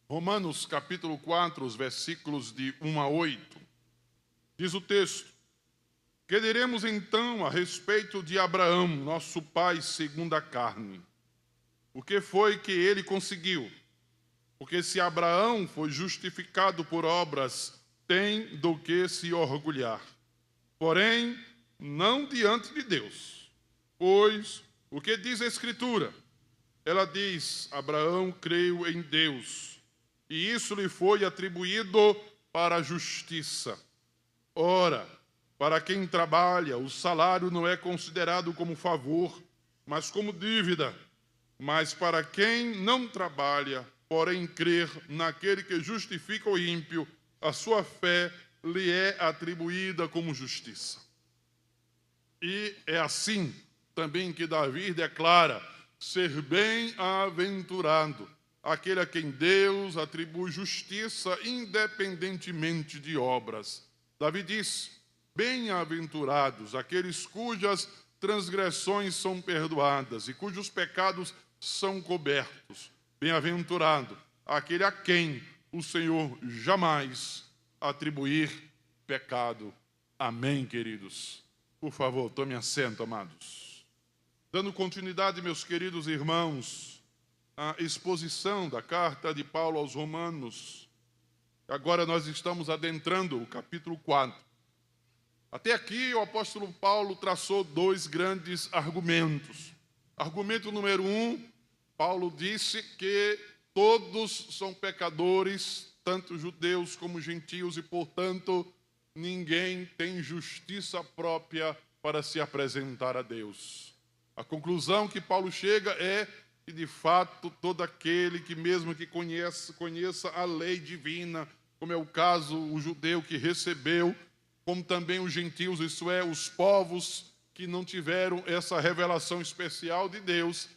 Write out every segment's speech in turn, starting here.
Romanos capítulo 4, os versículos de 1 a 8. Diz o texto: que diremos então a respeito de Abraão, nosso pai segundo a carne? O que foi que ele conseguiu? Porque se Abraão foi justificado por obras, tem do que se orgulhar. Porém, não diante de Deus. Pois, o que diz a Escritura? Ela diz: Abraão creu em Deus, e isso lhe foi atribuído para a justiça. Ora, para quem trabalha, o salário não é considerado como favor, mas como dívida. Mas para quem não trabalha, porém crer naquele que justifica o ímpio, a sua fé lhe é atribuída como justiça. E é assim também que Davi declara ser bem-aventurado aquele a quem Deus atribui justiça independentemente de obras. Davi diz: bem-aventurados aqueles cujas transgressões são perdoadas e cujos pecados são cobertos. Bem-aventurado aquele a quem o Senhor jamais atribuir pecado. Amém, queridos. Por favor, tome assento, amados. Dando continuidade, meus queridos irmãos, à exposição da carta de Paulo aos Romanos. Agora nós estamos adentrando o capítulo 4. Até aqui o apóstolo Paulo traçou dois grandes argumentos. Argumento número 1, Paulo disse que todos são pecadores, tanto judeus como gentios, e, portanto, ninguém tem justiça própria para se apresentar a Deus. A conclusão que Paulo chega é que, de fato, todo aquele que, mesmo que conheça a lei divina, como é o caso o judeu que recebeu, como também os gentios, isso é, os povos que não tiveram essa revelação especial de Deus,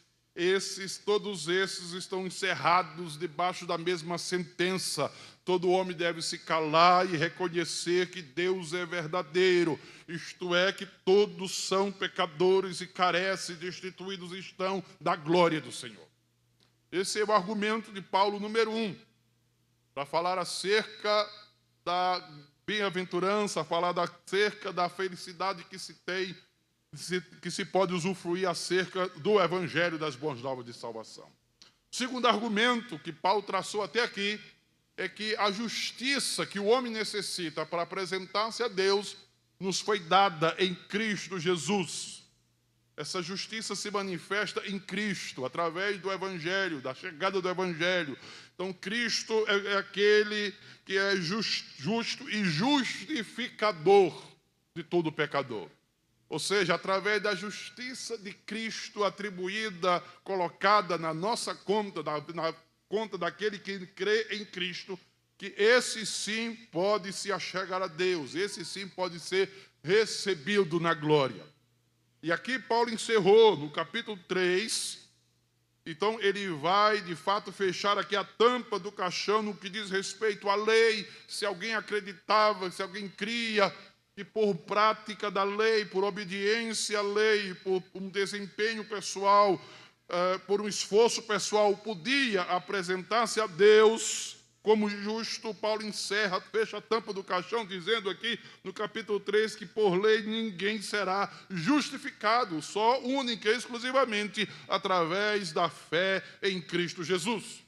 todos esses estão encerrados debaixo da mesma sentença. Todo homem deve se calar e reconhecer que Deus é verdadeiro, isto é, que todos são pecadores e carecem, destituídos estão da glória do Senhor. Esse é o argumento de Paulo número 1, para falar acerca da bem-aventurança, falar acerca da felicidade que se tem, que se pode usufruir acerca do Evangelho das Boas Novas de salvação. O segundo argumento que Paulo traçou até aqui é que a justiça que o homem necessita para apresentar-se a Deus nos foi dada em Cristo Jesus. Essa justiça se manifesta em Cristo, através do Evangelho, da chegada do Evangelho. Então, Cristo é aquele que é justo e justificador de todo pecador. Ou seja, através da justiça de Cristo atribuída, colocada na nossa conta, na conta daquele que crê em Cristo, que esse sim pode se achegar a Deus, esse sim pode ser recebido na glória. E aqui Paulo encerrou no capítulo 3, então ele vai de fato fechar aqui a tampa do caixão no que diz respeito à lei, se alguém acreditava, se alguém cria, que por prática da lei, por obediência à lei, por um desempenho pessoal, por um esforço pessoal, podia apresentar-se a Deus como justo. Paulo encerra, fecha a tampa do caixão, dizendo aqui no capítulo 3 que por lei ninguém será justificado, só, única e exclusivamente através da fé em Cristo Jesus.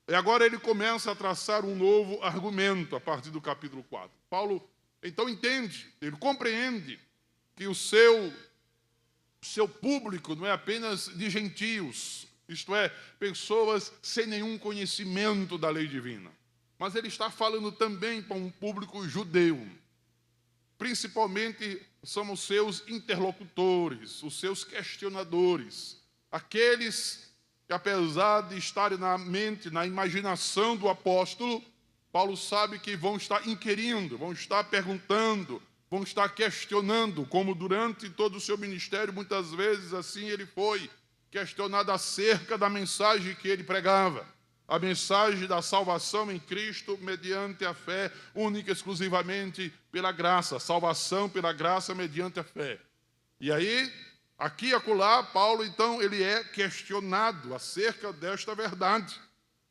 E agora ele começa a traçar um novo argumento a partir do capítulo 4. Paulo, então, entende, ele compreende que o seu público não é apenas de gentios, isto é, pessoas sem nenhum conhecimento da lei divina. Mas ele está falando também para um público judeu. Principalmente são os seus interlocutores, os seus questionadores, aqueles que, apesar de estarem na mente, na imaginação do apóstolo, Paulo sabe que vão estar inquirindo, vão estar perguntando, vão estar questionando, como durante todo o seu ministério, muitas vezes assim ele foi questionado acerca da mensagem que ele pregava, a mensagem da salvação em Cristo mediante a fé, única e exclusivamente pela graça, salvação pela graça mediante a fé. E aí Aqui e acolá, Paulo, então, ele é questionado acerca desta verdade,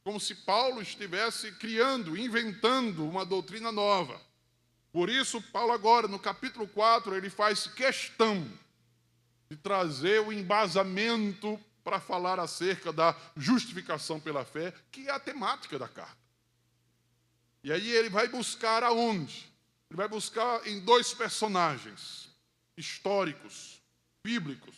como se Paulo estivesse criando, inventando uma doutrina nova. Por isso, Paulo agora, no capítulo 4, ele faz questão de trazer o embasamento para falar acerca da justificação pela fé, que é a temática da carta. E aí ele vai buscar aonde? Ele vai buscar em dois personagens históricos, bíblicos,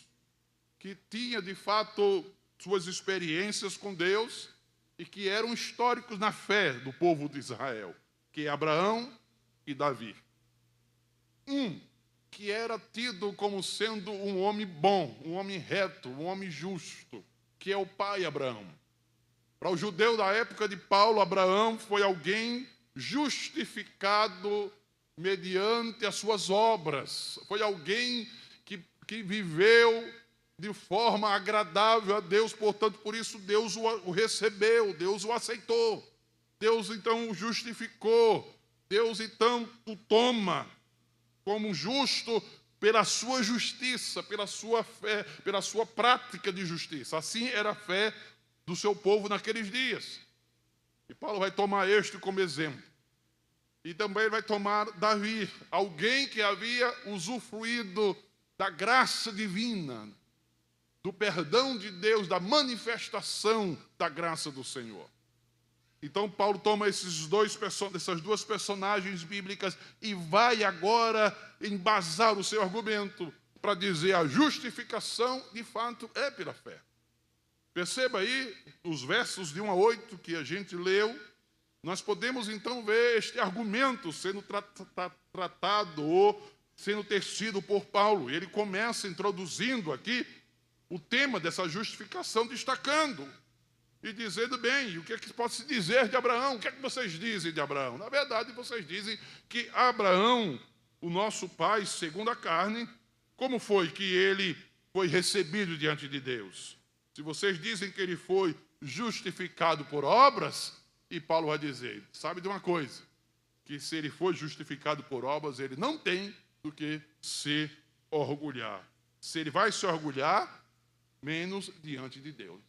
que tinham de fato suas experiências com Deus e que eram históricos na fé do povo de Israel, que é Abraão e Davi. Que era tido como sendo um homem bom, um homem reto, um homem justo, que é o pai Abraão. Para o judeu da época de Paulo, Abraão foi alguém justificado mediante as suas obras. Foi alguém que viveu de forma agradável a Deus, portanto, por isso Deus o recebeu, Deus o aceitou. Deus, então, o justificou. Deus, então, o toma como justo pela sua justiça, pela sua fé, pela sua prática de justiça. Assim era a fé do seu povo naqueles dias. E Paulo vai tomar este como exemplo. E também vai tomar Davi, alguém que havia usufruído da graça divina, do perdão de Deus, da manifestação da graça do Senhor. Então Paulo toma essas duas personagens bíblicas e vai agora embasar o seu argumento para dizer a justificação, de fato, é pela fé. Perceba aí, os versos de 1 a 8 que a gente leu, nós podemos então ver este argumento sendo tratado ou sendo tecido por Paulo. Ele começa introduzindo aqui o tema dessa justificação, destacando e dizendo, bem, o que é que pode se dizer de Abraão? O que é que vocês dizem de Abraão? Na verdade, vocês dizem que Abraão, o nosso pai, segundo a carne, como foi que ele foi recebido diante de Deus? Se vocês dizem que ele foi justificado por obras, e Paulo vai dizer, sabe de uma coisa? Que se ele foi justificado por obras, ele não tem do que se orgulhar. Se ele vai se orgulhar, menos diante de Deus.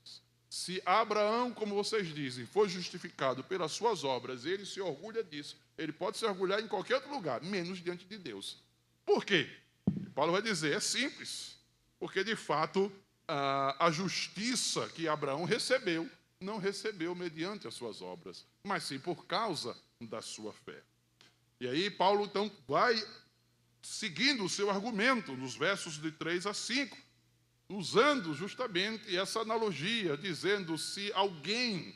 Se Abraão, como vocês dizem, foi justificado pelas suas obras, ele se orgulha disso. Ele pode se orgulhar em qualquer outro lugar, menos diante de Deus. Por quê? Paulo vai dizer, é simples. Porque, de fato, a justiça que Abraão recebeu, não recebeu mediante as suas obras, mas sim por causa da sua fé. E aí Paulo, então, vai seguindo o seu argumento, nos versos de 3 a 5, usando justamente essa analogia, dizendo, se alguém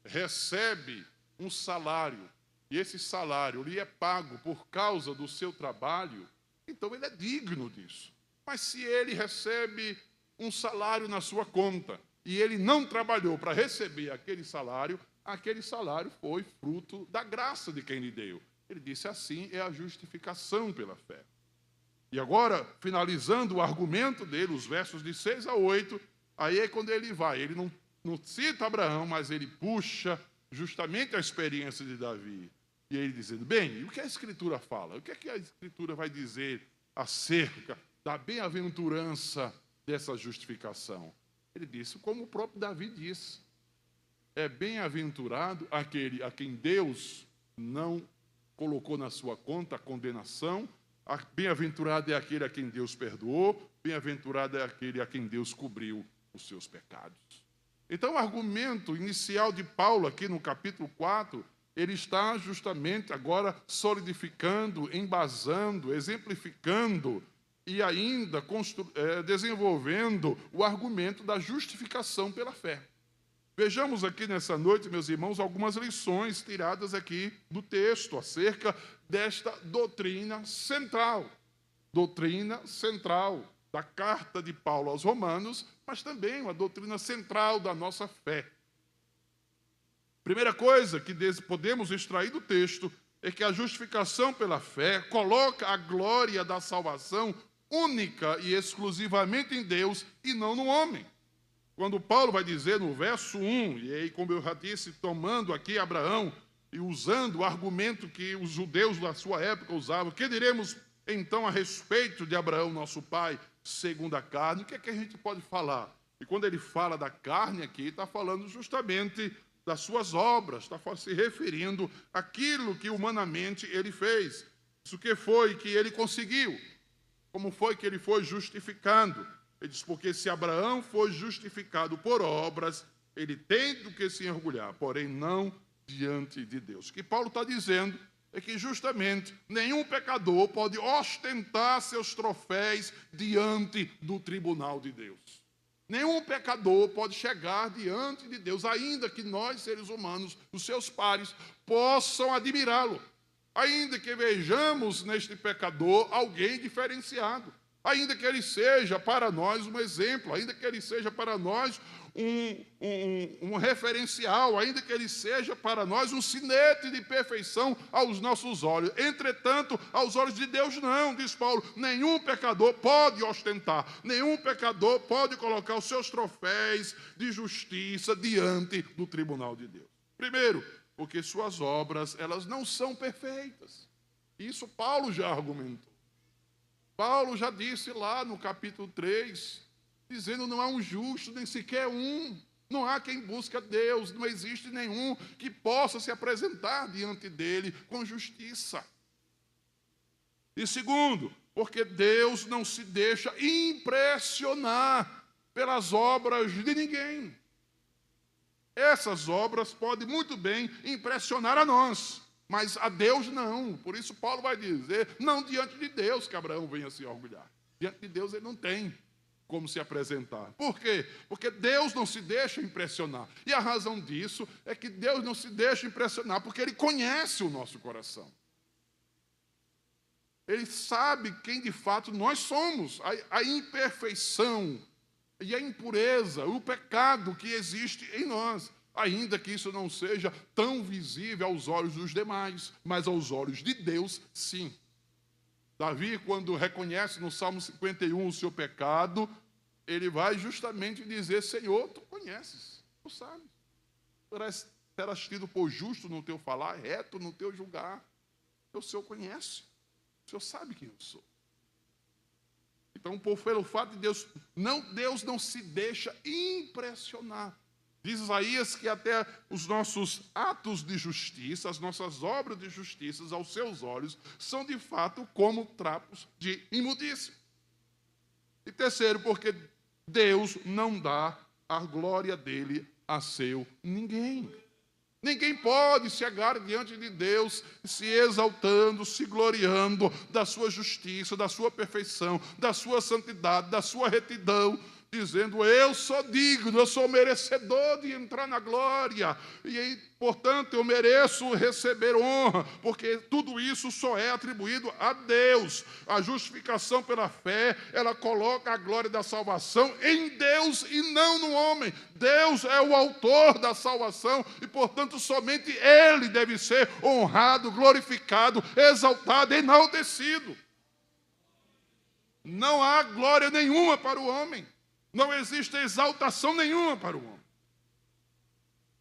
recebe um salário, e esse salário lhe é pago por causa do seu trabalho, então ele é digno disso. Mas se ele recebe um salário na sua conta, e ele não trabalhou para receber aquele salário foi fruto da graça de quem lhe deu. Ele disse, assim é a justificação pela fé. E agora, finalizando o argumento dele, os versos de 6 a 8, aí é quando ele vai. Ele não cita Abraão, mas ele puxa justamente a experiência de Davi. E ele dizendo, bem, e o que a Escritura fala? O que é que a Escritura vai dizer acerca da bem-aventurança dessa justificação? Ele disse, como o próprio Davi disse, é bem-aventurado aquele a quem Deus não colocou na sua conta a condenação, bem-aventurado é aquele a quem Deus perdoou, bem-aventurado é aquele a quem Deus cobriu os seus pecados. Então, o argumento inicial de Paulo aqui no capítulo 4, ele está justamente agora solidificando, embasando, exemplificando e ainda desenvolvendo o argumento da justificação pela fé. Vejamos aqui nessa noite, meus irmãos, algumas lições tiradas aqui do texto acerca desta doutrina central da carta de Paulo aos Romanos, mas também uma doutrina central da nossa fé. Primeira coisa que podemos extrair do texto é que a justificação pela fé coloca a glória da salvação única e exclusivamente em Deus e não no homem. Quando Paulo vai dizer no verso 1, e aí, como eu já disse, tomando aqui Abraão e usando o argumento que os judeus da sua época usavam, que diremos então, a respeito de Abraão, nosso pai, segundo a carne, o que é que a gente pode falar? E quando ele fala da carne aqui, está falando justamente das suas obras, está se referindo àquilo que humanamente ele fez. Isso que foi que ele conseguiu, como foi que ele foi justificando. Ele diz, porque se Abraão foi justificado por obras, ele tem do que se orgulhar, porém não diante de Deus. O que Paulo está dizendo é que justamente nenhum pecador pode ostentar seus troféus diante do tribunal de Deus. Nenhum pecador pode chegar diante de Deus, ainda que nós, seres humanos, os seus pares, possam admirá-lo. Ainda que vejamos neste pecador alguém diferenciado. Ainda que ele seja para nós um exemplo, ainda que ele seja para nós um referencial, ainda que ele seja para nós um sinete de perfeição aos nossos olhos. Entretanto, aos olhos de Deus não, diz Paulo, nenhum pecador pode ostentar, nenhum pecador pode colocar os seus troféus de justiça diante do tribunal de Deus. Primeiro, porque suas obras, elas não são perfeitas. Isso Paulo já argumentou. Paulo já disse lá no capítulo 3, dizendo não há um justo, nem sequer um. Não há quem busque a Deus, não existe nenhum que possa se apresentar diante dele com justiça. E segundo, porque Deus não se deixa impressionar pelas obras de ninguém. Essas obras podem muito bem impressionar a nós, mas a Deus não. Por isso Paulo vai dizer, não diante de Deus que Abraão venha se orgulhar. Diante de Deus ele não tem como se apresentar. Por quê? Porque Deus não se deixa impressionar. E a razão disso é que Deus não se deixa impressionar porque Ele conhece o nosso coração. Ele sabe quem de fato nós somos. A imperfeição e a impureza, o pecado que existe em nós. Ainda que isso não seja tão visível aos olhos dos demais, mas aos olhos de Deus, sim. Davi, quando reconhece no Salmo 51 o seu pecado, ele vai justamente dizer, Senhor, tu conheces, tu sabes. Serás tido por justo no teu falar, reto no teu julgar. O Senhor conhece, o Senhor sabe quem eu sou. Então, pelo fato de Deus não se deixa impressionar. Diz Isaías que até os nossos atos de justiça, as nossas obras de justiça, aos seus olhos, são de fato como trapos de imundícia. E terceiro, porque Deus não dá a glória dele a seu ninguém. Ninguém pode chegar diante de Deus se exaltando, se gloriando da sua justiça, da sua perfeição, da sua santidade, da sua retidão, dizendo, eu sou digno, eu sou merecedor de entrar na glória, e portanto eu mereço receber honra, porque tudo isso só é atribuído a Deus. A justificação pela fé, ela coloca a glória da salvação em Deus e não no homem. Deus é o autor da salvação e, portanto, somente Ele deve ser honrado, glorificado, exaltado, enaltecido. Não há glória nenhuma para o homem. Não existe exaltação nenhuma para o homem.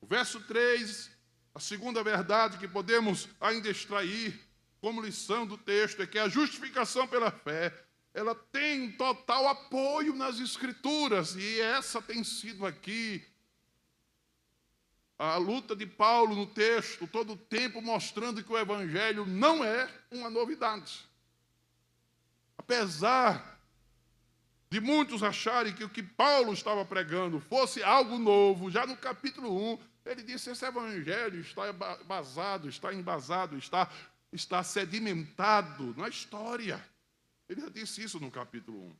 O verso 3, a segunda verdade que podemos ainda extrair como lição do texto é que a justificação pela fé, ela tem total apoio nas Escrituras, e essa tem sido aqui a luta de Paulo no texto, todo o tempo mostrando que o Evangelho não é uma novidade. Apesar de muitos acharem que o que Paulo estava pregando fosse algo novo, já no capítulo 1, ele disse, esse evangelho está embasado, está sedimentado na história. Ele já disse isso no capítulo 1.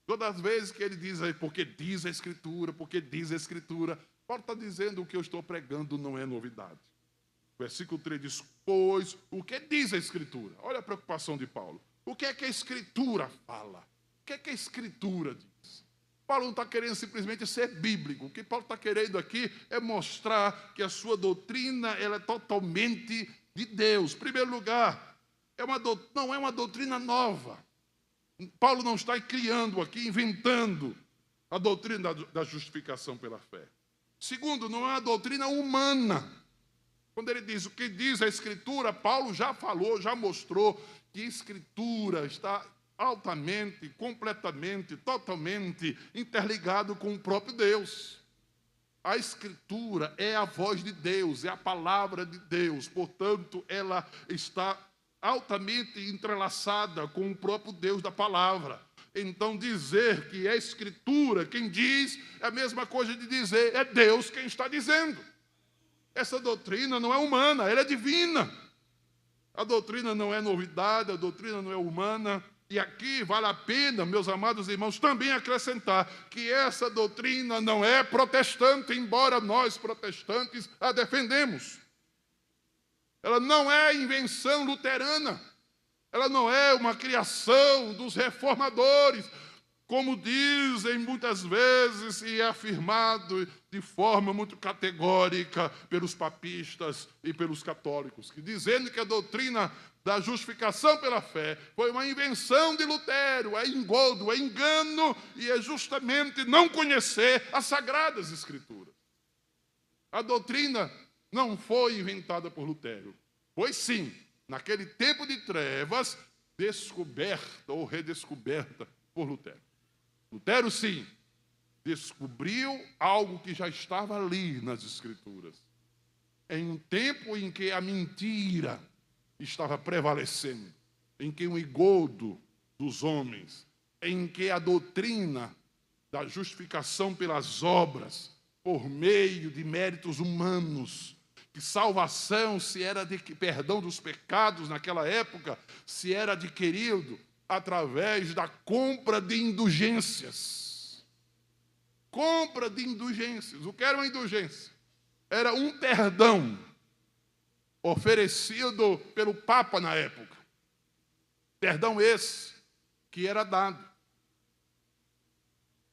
Todas as vezes que ele diz, porque diz a Escritura, Paulo está dizendo o que eu estou pregando não é novidade. O versículo 3 diz, pois, o que diz a Escritura? Olha a preocupação de Paulo. O que é que a Escritura fala? O que é que a Escritura diz? Paulo não está querendo simplesmente ser bíblico. O que Paulo está querendo aqui é mostrar que a sua doutrina ela é totalmente de Deus. Em primeiro lugar, não é uma doutrina nova. Paulo não está criando aqui, inventando a doutrina da justificação pela fé. Segundo, não é uma doutrina humana. Quando ele diz o que diz a Escritura, Paulo já falou, já mostrou que a Escritura está altamente, completamente, totalmente interligado com o próprio Deus. A Escritura é a voz de Deus, é a palavra de Deus, portanto, ela está altamente entrelaçada com o próprio Deus da palavra. Então, dizer que é a Escritura quem diz é a mesma coisa de dizer é Deus quem está dizendo. Essa doutrina não é humana, ela é divina. A doutrina não é novidade, a doutrina não é humana. E aqui vale a pena, meus amados irmãos, também acrescentar que essa doutrina não é protestante, embora nós protestantes a defendemos. Ela não é invenção luterana. Ela não é uma criação dos reformadores, como dizem muitas vezes e é afirmado de forma muito categórica pelos papistas e pelos católicos, que dizendo que a doutrina da justificação pela fé foi uma invenção de Lutero, é engodo, é engano e é justamente não conhecer as Sagradas Escrituras. A doutrina não foi inventada por Lutero, foi sim, naquele tempo de trevas, descoberta ou redescoberta por Lutero. Lutero, sim, descobriu algo que já estava ali nas Escrituras. Em um tempo em que a mentira estava prevalecendo, em que o engodo dos homens, em que a doutrina da justificação pelas obras, por meio de méritos humanos, que salvação, se era de perdão dos pecados naquela época, se era adquirido através da compra de indulgências. Compra de indulgências. O que era uma indulgência? Era um perdão oferecido pelo Papa na época. Perdão esse que era dado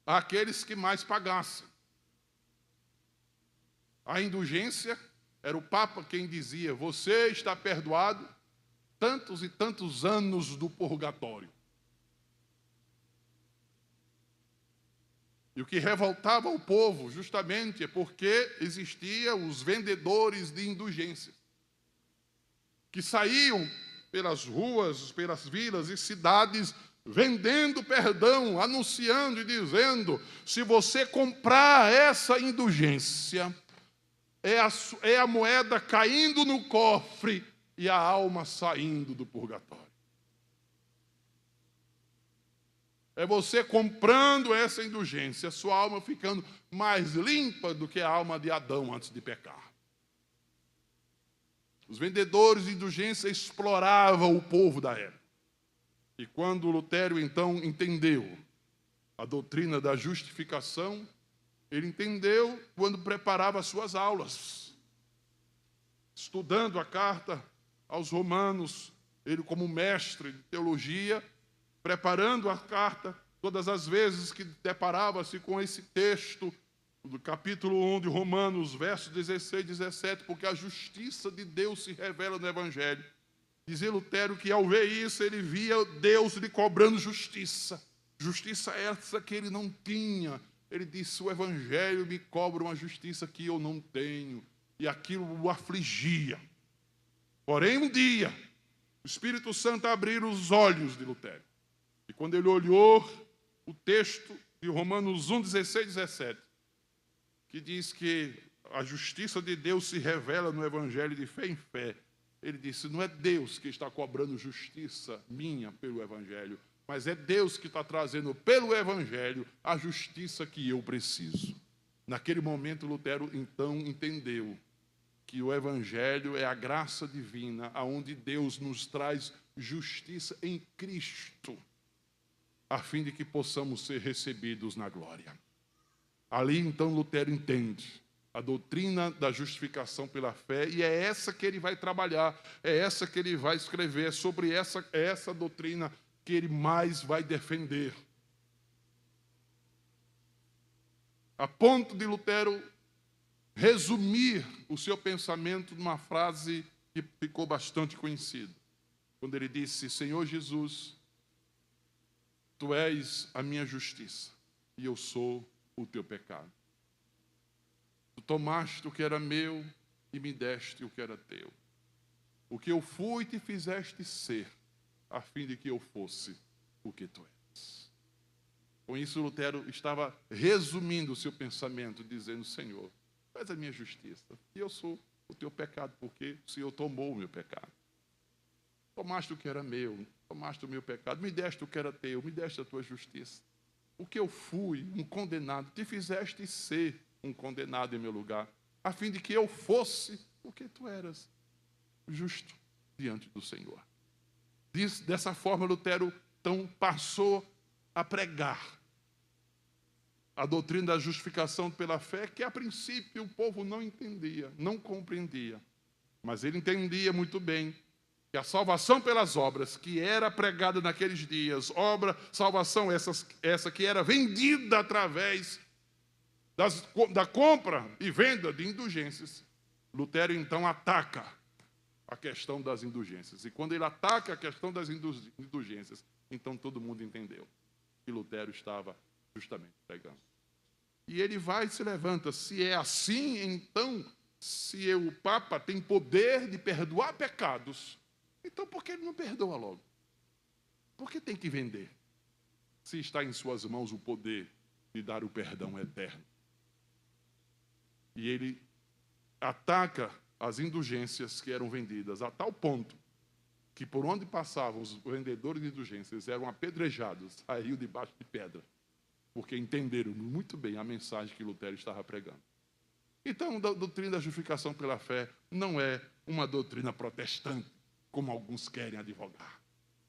àqueles que mais pagassem. A indulgência era o Papa quem dizia: você está perdoado tantos e tantos anos do purgatório. E o que revoltava o povo justamente é porque existiam os vendedores de indulgências, que saíam pelas ruas, pelas vilas e cidades, vendendo perdão, anunciando e dizendo: se você comprar essa indulgência, é a moeda caindo no cofre e a alma saindo do purgatório. É você comprando essa indulgência, a sua alma ficando mais limpa do que a alma de Adão antes de pecar. Os vendedores de indulgência exploravam o povo da época. E quando Lutero, então, entendeu a doutrina da justificação, ele entendeu quando preparava as suas aulas. Estudando a carta aos Romanos, ele como mestre de teologia, preparando a carta, todas as vezes que deparava-se com esse texto, do capítulo 1 de Romanos, versos 16 e 17, porque a justiça de Deus se revela no Evangelho. Dizia Lutero que ao ver isso, ele via Deus lhe cobrando justiça. Justiça essa que ele não tinha. Ele disse: o Evangelho me cobra uma justiça que eu não tenho. E aquilo o afligia. Porém, um dia, o Espírito Santo abriu os olhos de Lutero. E quando ele olhou o texto de Romanos 1, 16 e 17, que diz que a justiça de Deus se revela no Evangelho de fé em fé, ele disse: não é Deus que está cobrando justiça minha pelo Evangelho, mas é Deus que está trazendo pelo Evangelho a justiça que eu preciso. Naquele momento, Lutero, então, entendeu que o Evangelho é a graça divina, aonde Deus nos traz justiça em Cristo, a fim de que possamos ser recebidos na glória. Ali, então, Lutero entende a doutrina da justificação pela fé, e é essa que ele vai trabalhar, é essa que ele vai escrever, é sobre essa doutrina que ele mais vai defender. A ponto de Lutero resumir o seu pensamento numa frase que ficou bastante conhecida, quando ele disse: Senhor Jesus, Tu és a minha justiça, e eu sou o teu pecado. Tu tomaste o que era meu e me deste o que era teu. O que eu fui te fizeste ser, a fim de que eu fosse o que tu és. Com isso, Lutero estava resumindo o seu pensamento, dizendo: Senhor, faz a minha justiça, e eu sou o teu pecado, porque o Senhor tomou o meu pecado. Tomaste o que era meu, tomaste o meu pecado, me deste o que era teu, me deste a tua justiça. O que eu fui, um condenado, te fizeste ser um condenado em meu lugar, a fim de que eu fosse o que tu eras, justo diante do Senhor. Dessa forma, Lutero, então, passou a pregar a doutrina da justificação pela fé, que a princípio o povo não entendia, não compreendia. Mas ele entendia muito bem que a salvação pelas obras, que era pregada naqueles dias, salvação essa que era vendida através da compra e venda de indulgências. Lutero, então, ataca a questão das indulgências. E quando ele ataca a questão das indulgências, então todo mundo entendeu que Lutero estava justamente pregando. E ele vai e se levanta. Se é assim, então, se o Papa tem poder de perdoar pecados, então por que ele não perdoa logo? Por que tem que vender? Se está em suas mãos o poder de dar o perdão eterno. E ele ataca as indulgências que eram vendidas, a tal ponto que por onde passavam os vendedores de indulgências eram apedrejados, saíam debaixo de pedra, porque entenderam muito bem a mensagem que Lutero estava pregando. Então, a doutrina da justificação pela fé não é uma doutrina protestante, como alguns querem advogar.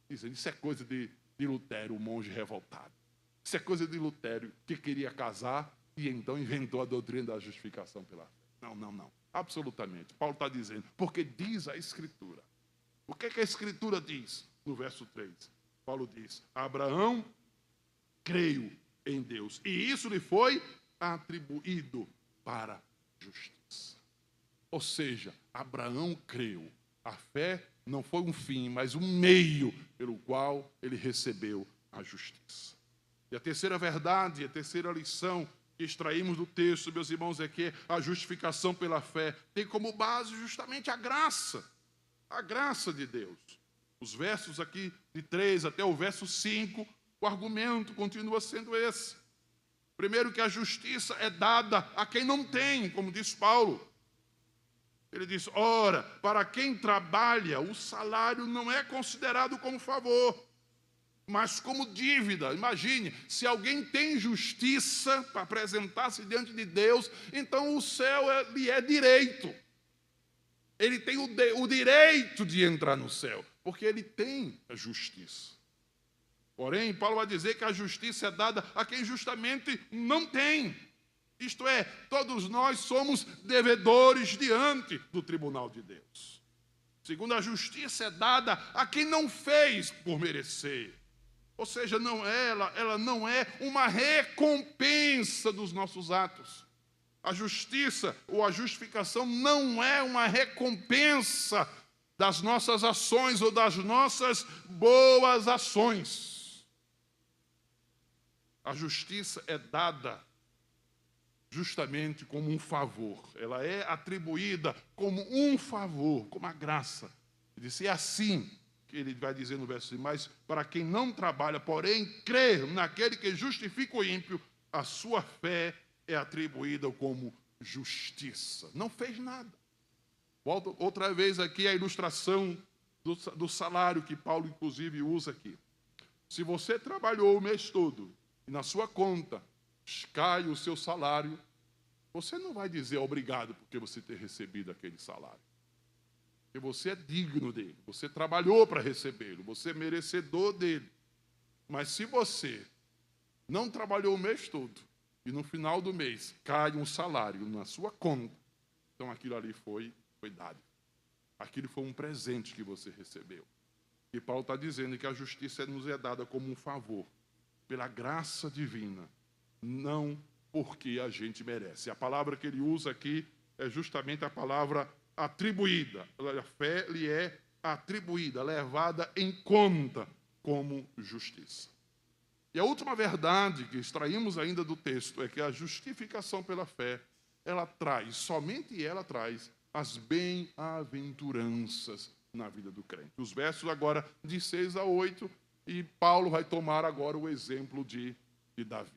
Dizem, isso é coisa de Lutero, o monge revoltado. Isso é coisa de Lutero, que queria casar e então inventou a doutrina da justificação pela fé. Não. Absolutamente. Paulo está dizendo, porque diz a Escritura. O que a Escritura diz? No verso 3, Paulo diz, Abraão creio em Deus, e isso lhe foi atribuído para justiça. Ou seja, Abraão creu. A fé não foi um fim, mas um meio pelo qual ele recebeu a justiça. E a terceira verdade, a terceira lição que extraímos do texto, meus irmãos, é que a justificação pela fé tem como base justamente a graça de Deus. Os versos aqui de 3 até o verso 5, o argumento continua sendo esse. Primeiro, que a justiça é dada a quem não tem, como diz Paulo. Ele diz, ora, para quem trabalha, o salário não é considerado como favor, mas como dívida. Imagine, se alguém tem justiça para apresentar-se diante de Deus, então o céu lhe é direito. Ele tem o direito de entrar no céu, porque ele tem a justiça. Porém, Paulo vai dizer que a justiça é dada a quem justamente não tem. Isto é, todos nós somos devedores diante do tribunal de Deus. Segundo, a justiça é dada a quem não fez por merecer. Ou seja, ela não é uma recompensa dos nossos atos. A justiça ou a justificação não é uma recompensa das nossas ações ou das nossas boas ações. A justiça é dada justamente como um favor. Ela é atribuída como um favor, como a graça. Ele disse, é assim que ele vai dizer no verso 5, mas para quem não trabalha, porém, crê naquele que justifica o ímpio, a sua fé é atribuída como justiça. Não fez nada. Volto outra vez aqui a ilustração do salário que Paulo, inclusive, usa aqui. Se você trabalhou o mês todo e na sua conta cai o seu salário, você não vai dizer obrigado porque você ter recebido aquele salário. Porque você é digno dele, você trabalhou para recebê-lo, você é merecedor dele. Mas se você não trabalhou o mês todo e no final do mês cai um salário na sua conta, então aquilo ali foi dado. Aquilo foi um presente que você recebeu. E Paulo está dizendo que a justiça nos é dada como um favor, pela graça divina, não porque a gente merece. A palavra que ele usa aqui é justamente a palavra atribuída. A fé lhe é atribuída, levada em conta como justiça. E a última verdade que extraímos ainda do texto é que a justificação pela fé, somente ela traz as bem-aventuranças na vida do crente. Os versos agora de 6 a 8, e Paulo vai tomar agora o exemplo de Davi.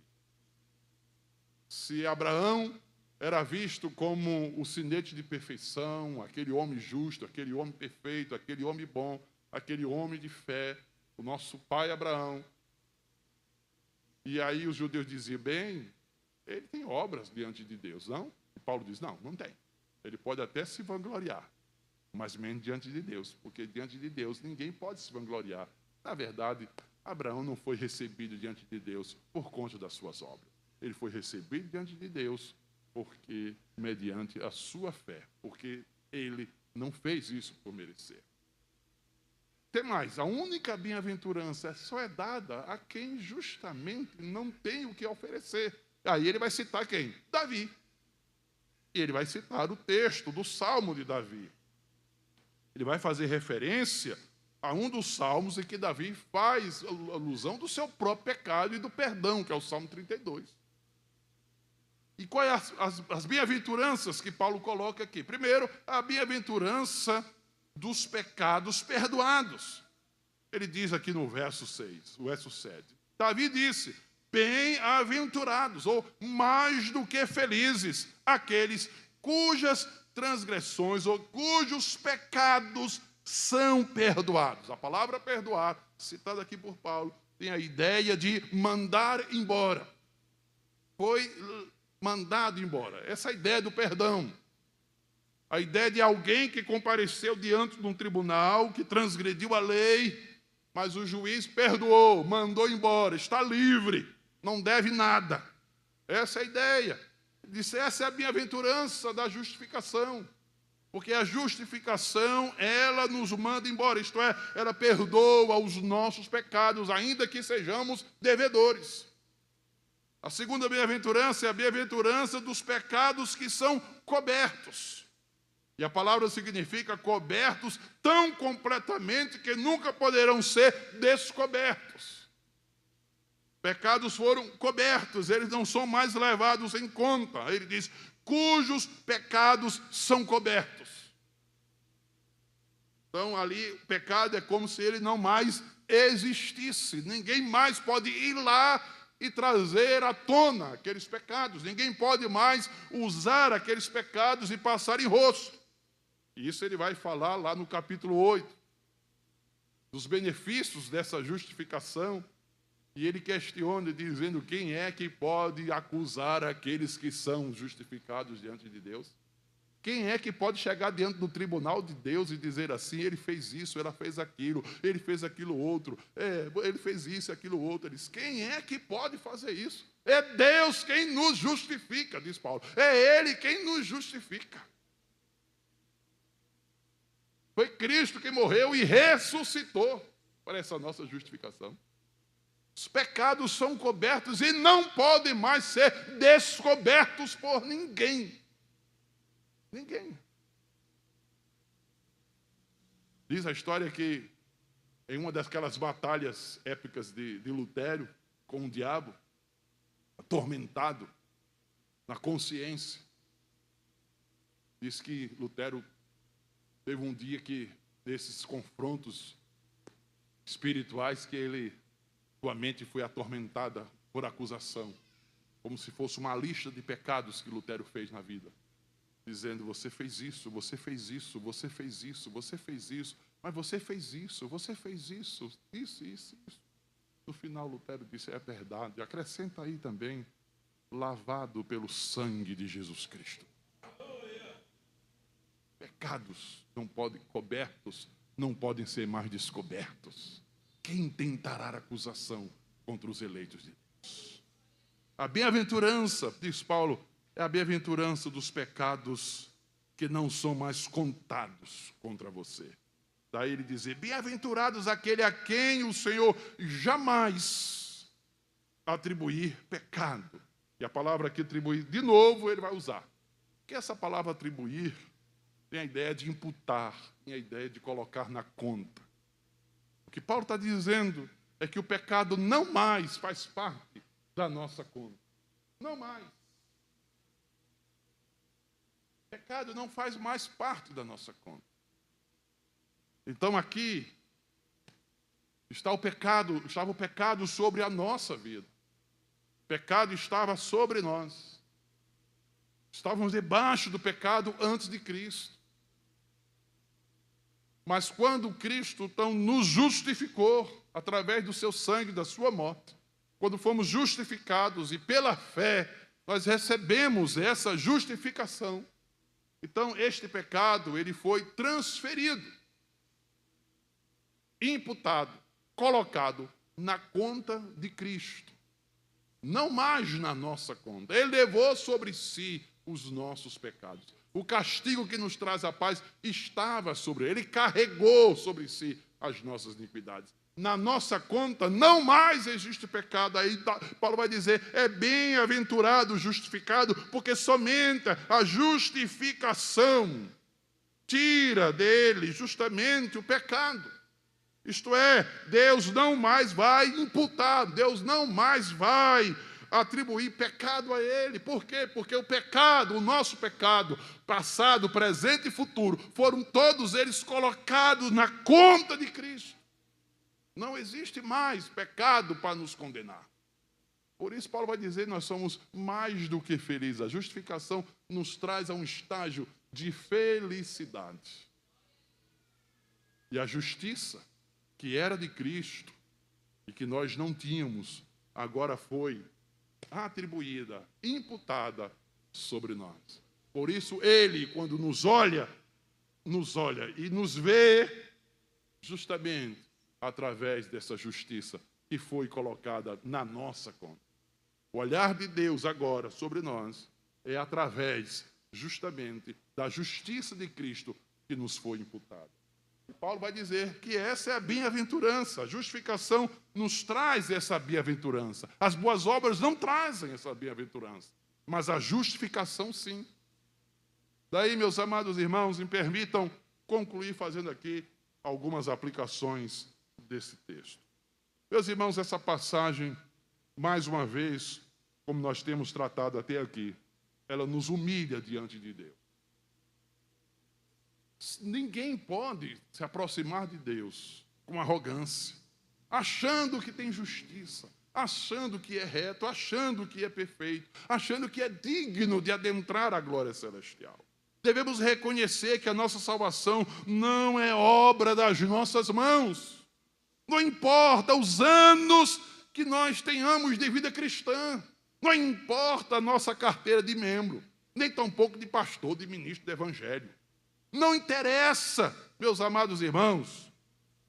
Se Abraão era visto como o sinete de perfeição, aquele homem justo, aquele homem perfeito, aquele homem bom, aquele homem de fé, o nosso pai Abraão. E aí os judeus diziam, bem, ele tem obras diante de Deus, não? E Paulo diz, não, não tem. Ele pode até se vangloriar, mas menos diante de Deus, porque diante de Deus ninguém pode se vangloriar. Na verdade, Abraão não foi recebido diante de Deus por conta das suas obras. Ele foi recebido diante de Deus porque mediante a sua fé, porque ele não fez isso por merecer. Tem mais, a única bem-aventurança só é dada a quem justamente não tem o que oferecer. Aí ele vai citar quem? Davi. E ele vai citar o texto do Salmo de Davi. Ele vai fazer referência a um dos salmos em que Davi faz alusão do seu próprio pecado e do perdão, que é o Salmo 32. E quais as bem-aventuranças que Paulo coloca aqui? Primeiro, a bem-aventurança dos pecados perdoados. Ele diz aqui no verso 6, o verso 7. Davi disse, bem-aventurados, ou mais do que felizes, aqueles cujas transgressões ou cujos pecados são perdoados. A palavra perdoar, citada aqui por Paulo, tem a ideia de mandar embora. Foi mandado embora. Essa é a ideia do perdão. A ideia de alguém que compareceu diante de um tribunal, que transgrediu a lei, mas o juiz perdoou, mandou embora, está livre, não deve nada. Essa é a ideia. Disse, essa é a bem-aventurança da justificação. Porque a justificação, ela nos manda embora, isto é, ela perdoa os nossos pecados, ainda que sejamos devedores. A segunda bem-aventurança é a bem-aventurança dos pecados que são cobertos. E a palavra significa cobertos tão completamente que nunca poderão ser descobertos. Pecados foram cobertos, eles não são mais levados em conta. Ele diz, cujos pecados são cobertos. Então, ali, o pecado é como se ele não mais existisse. Ninguém mais pode ir lá e trazer à tona aqueles pecados. Ninguém pode mais usar aqueles pecados e passar em rosto. Isso ele vai falar lá no capítulo 8, dos benefícios dessa justificação. E ele questiona, dizendo, quem é que pode acusar aqueles que são justificados diante de Deus? Quem é que pode chegar diante do tribunal de Deus e dizer assim, ele fez isso, ela fez aquilo, ele fez aquilo outro, ele fez isso e aquilo outro. Ele diz, quem é que pode fazer isso? É Deus quem nos justifica, diz Paulo. É Ele quem nos justifica. Foi Cristo que morreu e ressuscitou para essa nossa justificação. Os pecados são cobertos e não podem mais ser descobertos por ninguém. Ninguém. Diz a história que em uma daquelas batalhas épicas de Lutério com o diabo, atormentado na consciência, diz que Lutério teve um dia que, desses confrontos espirituais, que sua mente foi atormentada por acusação, como se fosse uma lista de pecados que Lutério fez na vida, dizendo, você fez isso, você fez isso, você fez isso, você fez isso, mas você fez isso, você fez isso, isso. No final, Lutério disse, é verdade, acrescenta aí também, lavado pelo sangue de Jesus Cristo. Pecados cobertos não podem ser mais descobertos. Quem tentará acusação contra os eleitos de Deus? A bem-aventurança, diz Paulo, é a bem-aventurança dos pecados que não são mais contados contra você. Daí ele diz, bem-aventurados aquele a quem o Senhor jamais atribuir pecado. E a palavra que atribuir, de novo, ele vai usar. Porque essa palavra atribuir tem a ideia de imputar, tem a ideia de colocar na conta. O que Paulo está dizendo é que o pecado não mais faz parte da nossa conta. Não mais. Pecado não faz mais parte da nossa conta. Então aqui estava o pecado sobre a nossa vida. O pecado estava sobre nós. Estávamos debaixo do pecado antes de Cristo. Mas quando Cristo então nos justificou através do seu sangue, da sua morte, quando fomos justificados e pela fé nós recebemos essa justificação, então este pecado ele foi transferido, imputado, colocado na conta de Cristo, não mais na nossa conta. Ele levou sobre si os nossos pecados. O castigo que nos traz a paz estava sobre ele. Ele carregou sobre si as nossas iniquidades. Na nossa conta não mais existe pecado. Aí Paulo vai dizer, é bem-aventurado o justificado, porque somente a justificação tira dele justamente o pecado. Isto é, Deus não mais vai imputar, Deus não mais vai atribuir pecado a ele. Por quê? Porque o pecado, o nosso pecado, passado, presente e futuro, foram todos eles colocados na conta de Cristo. Não existe mais pecado para nos condenar. Por isso Paulo vai dizer, nós somos mais do que felizes. A justificação nos traz a um estágio de felicidade. E a justiça, que era de Cristo e que nós não tínhamos, agora foi atribuída, imputada sobre nós. Por isso ele, quando nos olha e nos vê justamente através dessa justiça que foi colocada na nossa conta. O olhar de Deus agora sobre nós é através justamente da justiça de Cristo que nos foi imputada. E Paulo vai dizer que essa é a bem-aventurança. A justificação nos traz essa bem-aventurança. As boas obras não trazem essa bem-aventurança, mas a justificação sim. Daí, meus amados irmãos, me permitam concluir fazendo aqui algumas aplicações desse texto. Meus irmãos, essa passagem, mais uma vez, como nós temos tratado até aqui, ela nos humilha diante de Deus. Ninguém pode se aproximar de Deus com arrogância, achando que tem justiça, achando que é reto, achando que é perfeito, achando que é digno de adentrar a glória celestial. Devemos reconhecer que a nossa salvação não é obra das nossas mãos. Não importa os anos que nós tenhamos de vida cristã, não importa a nossa carteira de membro, nem tampouco de pastor, de ministro do evangelho. Não interessa, meus amados irmãos,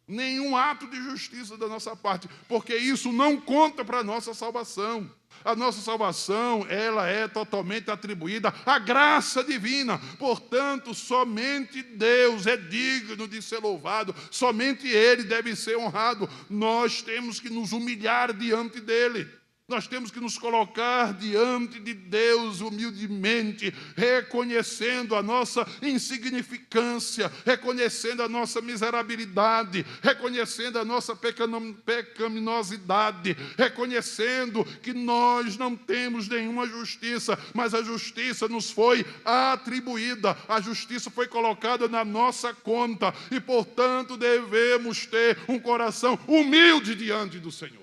nenhum ato de justiça da nossa parte, porque isso não conta para a nossa salvação. A nossa salvação, ela é totalmente atribuída à graça divina. Portanto, somente Deus é digno de ser louvado, somente Ele deve ser honrado. Nós temos que nos humilhar diante dEle. Nós temos que nos colocar diante de Deus humildemente, reconhecendo a nossa insignificância, reconhecendo a nossa miserabilidade, reconhecendo a nossa pecaminosidade, reconhecendo que nós não temos nenhuma justiça, mas a justiça nos foi atribuída, a justiça foi colocada na nossa conta e, portanto, devemos ter um coração humilde diante do Senhor.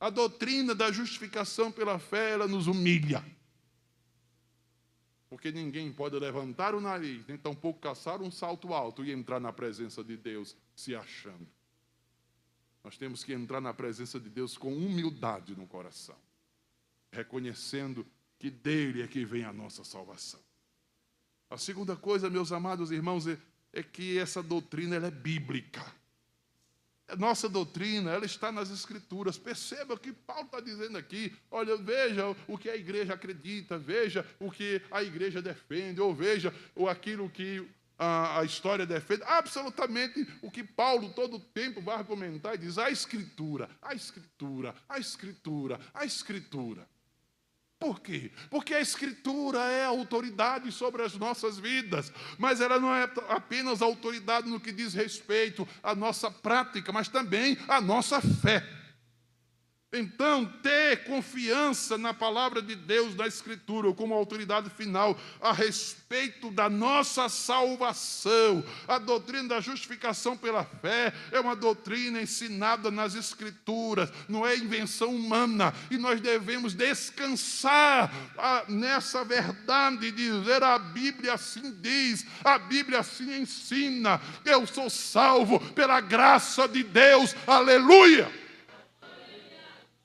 A doutrina da justificação pela fé, ela nos humilha. Porque ninguém pode levantar o nariz, nem tampouco caçar um salto alto e entrar na presença de Deus se achando. Nós temos que entrar na presença de Deus com humildade no coração, reconhecendo que dele é que vem a nossa salvação. A segunda coisa, meus amados irmãos, é que essa doutrina ela é bíblica. A nossa doutrina, ela está nas Escrituras. Perceba o que Paulo está dizendo aqui. Olha, veja o que a igreja acredita, veja o que a igreja defende, ou veja aquilo que a história defende. Absolutamente o que Paulo todo o tempo vai argumentar e diz, a Escritura, a Escritura, a Escritura, a Escritura. Por quê? Porque a Escritura é a autoridade sobre as nossas vidas, mas ela não é apenas autoridade no que diz respeito à nossa prática, mas também à nossa fé. Então, ter confiança na palavra de Deus, na Escritura, como autoridade final, a respeito da nossa salvação. A doutrina da justificação pela fé é uma doutrina ensinada nas Escrituras, não é invenção humana. E nós devemos descansar nessa verdade e dizer: a Bíblia assim diz, a Bíblia assim ensina. Eu sou salvo pela graça de Deus, aleluia!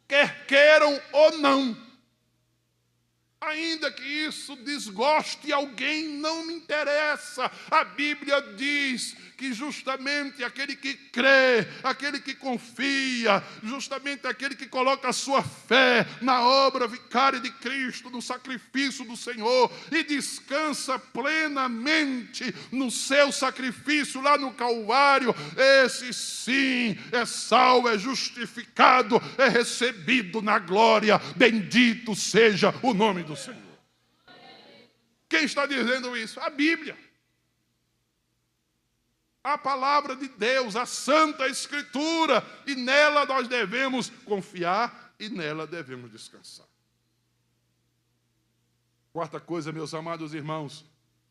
Quer queiram ou não. Ainda que isso desgoste alguém, não me interessa. A Bíblia diz que justamente aquele que crê, aquele que confia, justamente aquele que coloca a sua fé na obra vicária de Cristo, no sacrifício do Senhor, e descansa plenamente no seu sacrifício lá no Calvário, esse sim é salvo, é justificado, é recebido na glória. Bendito seja o nome do Senhor. Quem está dizendo isso? A Bíblia. A palavra de Deus, a Santa Escritura, e nela nós devemos confiar e nela devemos descansar. Quarta coisa, meus amados irmãos,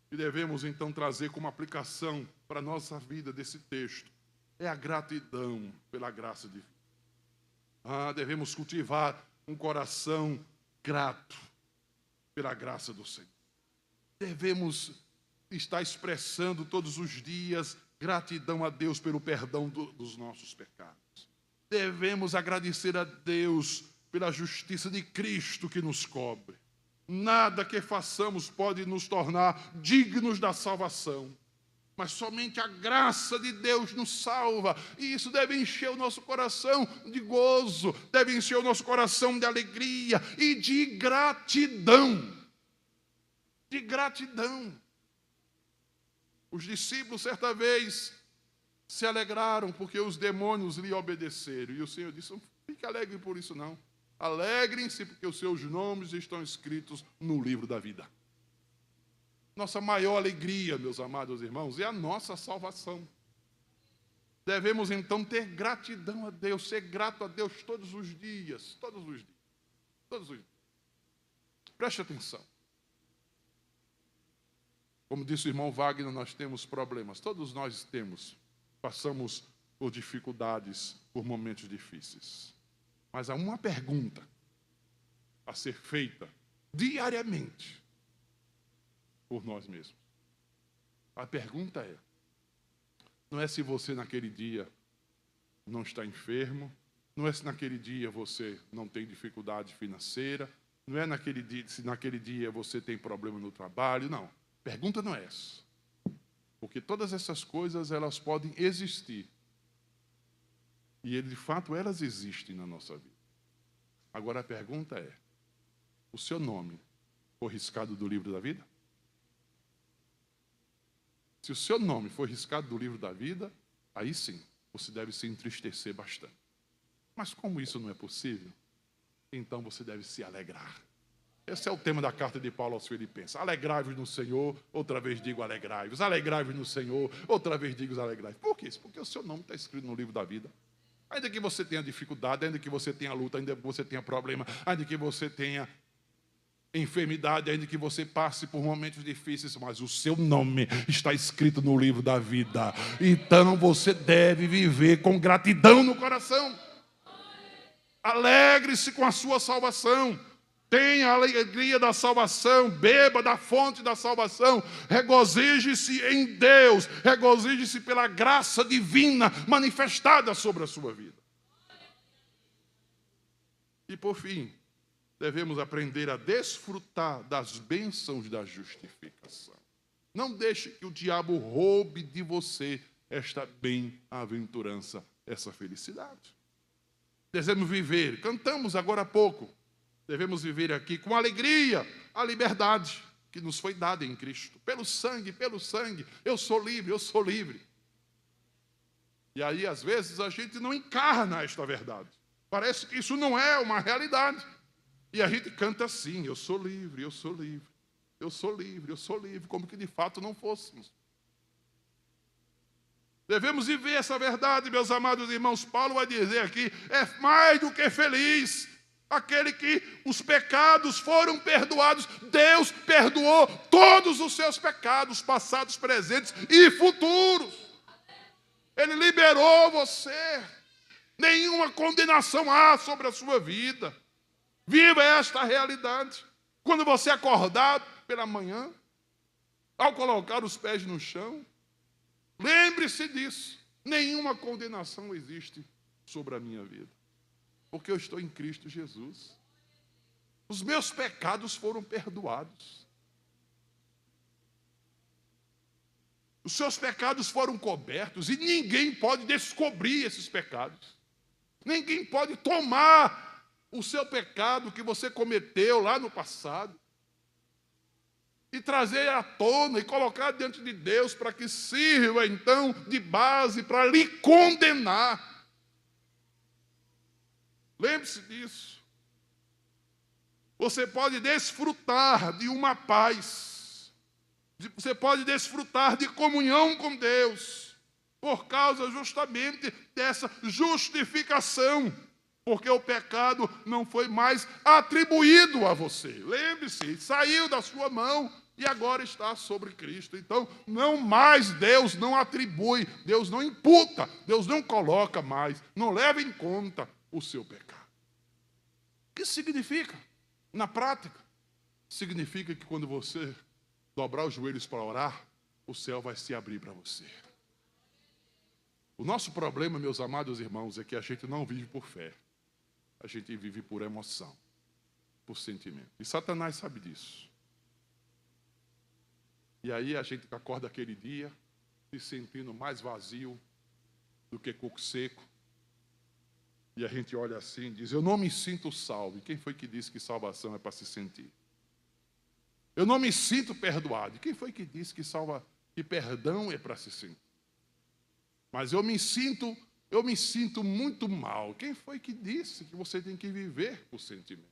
que devemos então trazer como aplicação para a nossa vida desse texto, é a gratidão pela graça divina. Devemos cultivar um coração grato pela graça do Senhor. Devemos estar expressando todos os dias gratidão a Deus pelo perdão dos nossos pecados. Devemos agradecer a Deus pela justiça de Cristo que nos cobre. Nada que façamos pode nos tornar dignos da salvação, mas somente a graça de Deus nos salva, e isso deve encher o nosso coração de gozo, deve encher o nosso coração de alegria e de gratidão. De gratidão. Os discípulos, certa vez, se alegraram porque os demônios lhe obedeceram. E o Senhor disse: não fique alegre por isso, não. Alegrem-se porque os seus nomes estão escritos no livro da vida. Nossa maior alegria, meus amados irmãos, é a nossa salvação. Devemos, então, ter gratidão a Deus, ser grato a Deus todos os dias. Todos os dias. Todos os dias. Preste atenção. Como disse o irmão Wagner, nós temos problemas. Todos nós temos. Passamos por dificuldades, por momentos difíceis. Mas há uma pergunta a ser feita diariamente por nós mesmos. A pergunta é: não é se você naquele dia não está enfermo, não é se naquele dia você não tem dificuldade financeira, não é se naquele dia você tem problema no trabalho, não. A pergunta não é essa. Porque todas essas coisas, elas podem existir. E de fato elas existem na nossa vida. Agora a pergunta é: o seu nome foi riscado do livro da vida? Se o seu nome foi riscado do livro da vida, aí sim, você deve se entristecer bastante. Mas como isso não é possível, então você deve se alegrar. Esse é o tema da carta de Paulo aos Filipenses. Alegrai-vos no Senhor, outra vez digo alegrai-vos. Alegrai-vos no Senhor, outra vez digo alegrai-vos. Por quê? Porque o seu nome está escrito no livro da vida. Ainda que você tenha dificuldade, ainda que você tenha luta, ainda que você tenha problema, ainda que você tenha enfermidade, ainda que você passe por momentos difíceis, mas o seu nome está escrito no livro da vida. Então você deve viver com gratidão no coração. Alegre-se com a sua salvação. Tenha a alegria da salvação, beba da fonte da salvação, regozije-se em Deus, regozije-se pela graça divina manifestada sobre a sua vida. E por fim, devemos aprender a desfrutar das bênçãos da justificação. Não deixe que o diabo roube de você esta bem-aventurança, essa felicidade. Devemos viver, cantamos agora há pouco, devemos viver aqui com alegria a liberdade que nos foi dada em Cristo. Pelo sangue, eu sou livre, eu sou livre. E aí, às vezes, a gente não encarna esta verdade. Parece que isso não é uma realidade. E a gente canta assim: eu sou livre, eu sou livre, eu sou livre, eu sou livre, como que de fato não fôssemos. Devemos viver essa verdade, meus amados irmãos. Paulo vai dizer aqui, é mais do que feliz aquele que os pecados foram perdoados. Deus perdoou todos os seus pecados, passados, presentes e futuros. Ele liberou você. Nenhuma condenação há sobre a sua vida. Viva esta realidade. Quando você acordar pela manhã, ao colocar os pés no chão, lembre-se disso. Nenhuma condenação existe sobre a minha vida. Porque eu estou em Cristo Jesus. Os meus pecados foram perdoados. Os seus pecados foram cobertos e ninguém pode descobrir esses pecados. Ninguém pode tomar o seu pecado que você cometeu lá no passado e trazer à tona e colocar diante de Deus para que sirva então de base para lhe condenar. Lembre-se disso. Você pode desfrutar de uma paz. Você pode desfrutar de comunhão com Deus. Por causa justamente dessa justificação. Porque o pecado não foi mais atribuído a você. Lembre-se, saiu da sua mão e agora está sobre Cristo. Então, não mais Deus não atribui, Deus não imputa, Deus não coloca mais, não leva em conta o seu pecado. O que significa? Na prática, significa que quando você dobrar os joelhos para orar, o céu vai se abrir para você. O nosso problema, meus amados irmãos, é que a gente não vive por fé. A gente vive por emoção, por sentimento. E Satanás sabe disso. E aí a gente acorda aquele dia se sentindo mais vazio do que coco seco. E a gente olha assim e diz, eu não me sinto salvo. E quem foi que disse que salvação é para se sentir? Eu não me sinto perdoado. E quem foi que disse que perdão é para se sentir? Mas eu me sinto muito mal. Quem foi que disse que você tem que viver por sentimento?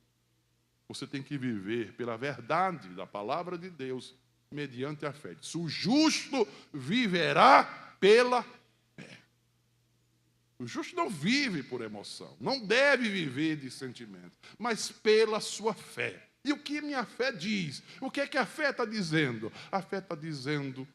Você tem que viver pela verdade da palavra de Deus, mediante a fé. O justo viverá pela fé. O justo não vive por emoção, não deve viver de sentimento, mas pela sua fé. E o que minha fé diz? O que é que a fé está dizendo? A fé está dizendo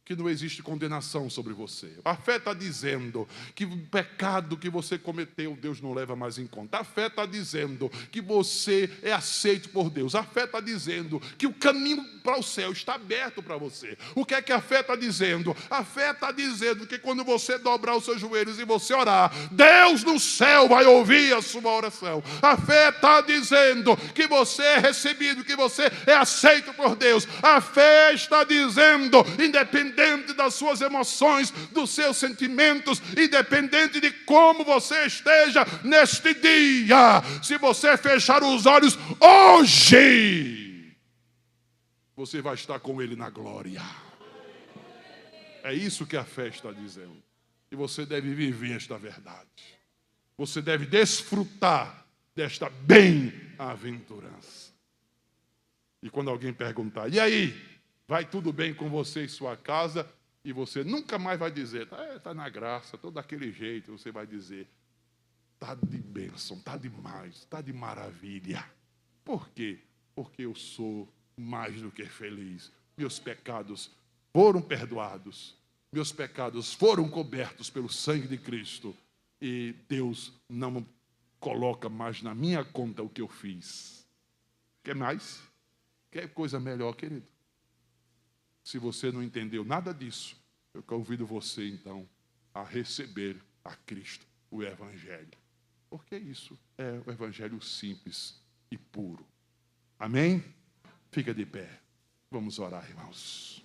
que não existe condenação sobre você. A fé está dizendo que o pecado que você cometeu, Deus não leva mais em conta. A fé está dizendo que você é aceito por Deus. A fé está dizendo que o caminho para o céu está aberto para você. O que é que a fé está dizendo? A fé está dizendo que quando você dobrar os seus joelhos e você orar, Deus no céu vai ouvir a sua oração. A fé está dizendo que você é recebido, que você é aceito por Deus. A fé está dizendo, independente das suas emoções, dos seus sentimentos, independente de como você esteja neste dia, se você fechar os olhos hoje, você vai estar com Ele na glória. É isso que a fé está dizendo. E você deve viver esta verdade. Você deve desfrutar desta bem-aventurança. E quando alguém perguntar, e aí? Vai tudo bem com você e sua casa? E você nunca mais vai dizer, está na graça, estou daquele jeito. Você vai dizer, está de bênção, está demais, está de maravilha. Por quê? Porque eu sou mais do que feliz. Meus pecados foram perdoados. Meus pecados foram cobertos pelo sangue de Cristo. E Deus não coloca mais na minha conta o que eu fiz. Quer mais? Quer coisa melhor, querido? Se você não entendeu nada disso, eu convido você, então, a receber a Cristo, o Evangelho. Porque isso é o Evangelho simples e puro. Amém? Fica de pé. Vamos orar, irmãos.